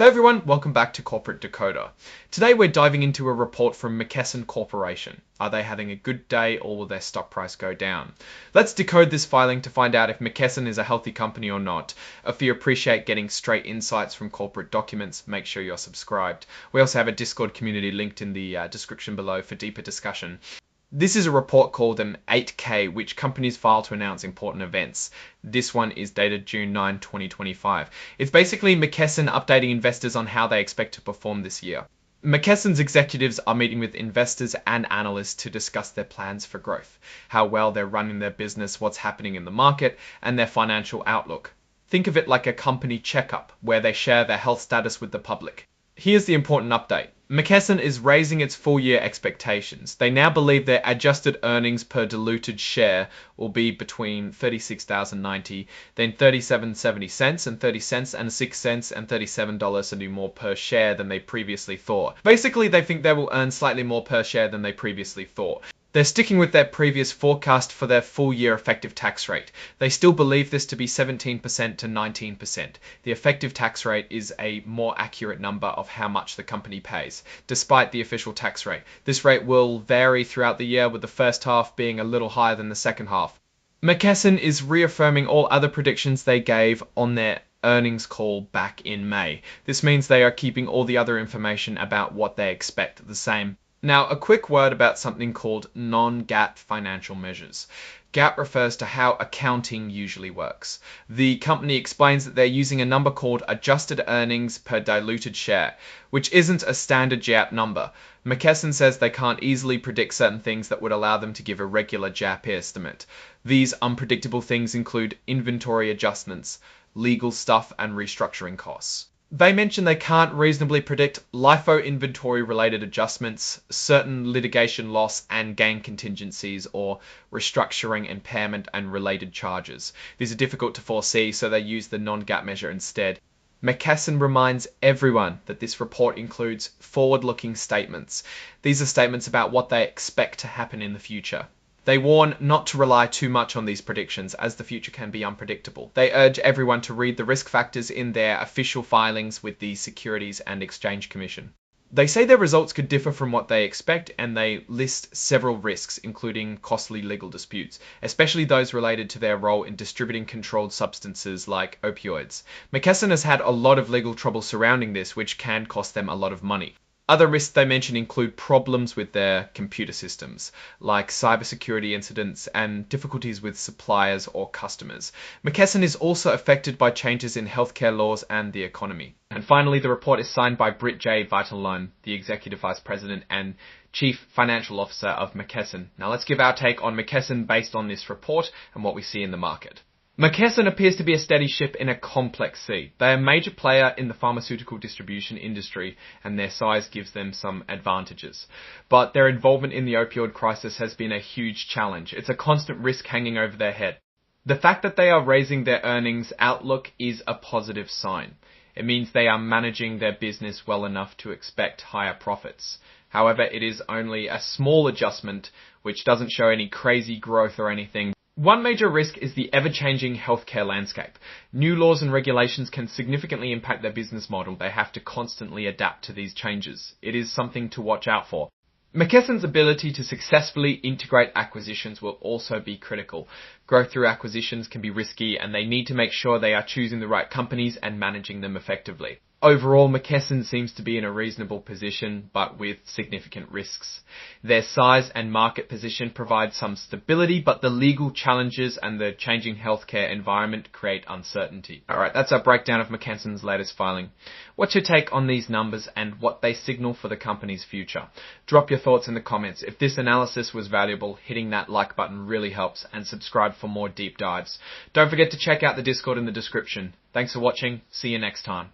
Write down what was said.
Hey everyone, welcome back to Corporate Decoder. Today we're diving into a report from McKesson Corporation. Are they having a good day or will their stock price go down? Let's decode this filing to find out if McKesson is a healthy company or not. If you appreciate getting straight insights from corporate documents, make sure you're subscribed. We also have a Discord community linked in the description below for deeper discussion. This is a report called an 8K, which companies file to announce important events. This one is dated June 9, 2025. It's basically McKesson updating investors on how they expect to perform this year. McKesson's executives are meeting with investors and analysts to discuss their plans for growth, how well they're running their business, what's happening in the market, and their financial outlook. Think of it like a company checkup, where they share their health status with the public. Here's the important update. McKesson is raising its full-year expectations. They now believe their adjusted earnings per diluted share will be between $36.90, then $37.70 and 30 cents, and 6 cents and $37 more per share than they previously thought. Basically, they think they will earn slightly more per share than they previously thought. They're sticking with their previous forecast for their full-year effective tax rate. They still believe this to be 17% to 19%. The effective tax rate is a more accurate number of how much the company pays, despite the official tax rate. This rate will vary throughout the year, with the first half being a little higher than the second half. McKesson is reaffirming all other predictions they gave on their earnings call back in May. This means they are keeping all the other information about what they expect the same. Now, a quick word about something called non-GAAP financial measures. GAAP refers to how accounting usually works. The company explains that they're using a number called adjusted earnings per diluted share, which isn't a standard GAAP number. McKesson says they can't easily predict certain things that would allow them to give a regular GAAP estimate. These unpredictable things include inventory adjustments, legal stuff, and restructuring costs. They mention they can't reasonably predict LIFO inventory related adjustments, certain litigation loss and gain contingencies, or restructuring, impairment, and related charges. These are difficult to foresee, so they use the non-GAAP measure instead. McKesson reminds everyone that this report includes forward-looking statements. These are statements about what they expect to happen in the future. They warn not to rely too much on these predictions, as the future can be unpredictable. They urge everyone to read the risk factors in their official filings with the Securities and Exchange Commission. They say their results could differ from what they expect, and they list several risks, including costly legal disputes, especially those related to their role in distributing controlled substances like opioids. McKesson has had a lot of legal trouble surrounding this, which can cost them a lot of money. Other risks they mention include problems with their computer systems, like cybersecurity incidents and difficulties with suppliers or customers. McKesson is also affected by changes in healthcare laws and the economy. And finally, the report is signed by Britt J. Vitalogne, the Executive Vice President and Chief Financial Officer of McKesson. Now let's give our take on McKesson based on this report and what we see in the market. McKesson appears to be a steady ship in a complex sea. They are a major player in the pharmaceutical distribution industry, and their size gives them some advantages. But their involvement in the opioid crisis has been a huge challenge. It's a constant risk hanging over their head. The fact that they are raising their earnings outlook is a positive sign. It means they are managing their business well enough to expect higher profits. However, it is only a small adjustment, which doesn't show any crazy growth or anything. One major risk is the ever-changing healthcare landscape. New laws and regulations can significantly impact their business model. They have to constantly adapt to these changes. It is something to watch out for. McKesson's ability to successfully integrate acquisitions will also be critical. Growth through acquisitions can be risky, and they need to make sure they are choosing the right companies and managing them effectively. Overall, McKesson seems to be in a reasonable position, but with significant risks. Their size and market position provide some stability, but the legal challenges and the changing healthcare environment create uncertainty. Alright, that's our breakdown of McKesson's latest filing. What's your take on these numbers and what they signal for the company's future? Drop your thoughts in the comments. If this analysis was valuable, hitting that like button really helps, and subscribe for more deep dives. Don't forget to check out the Discord in the description. Thanks for watching. See you next time.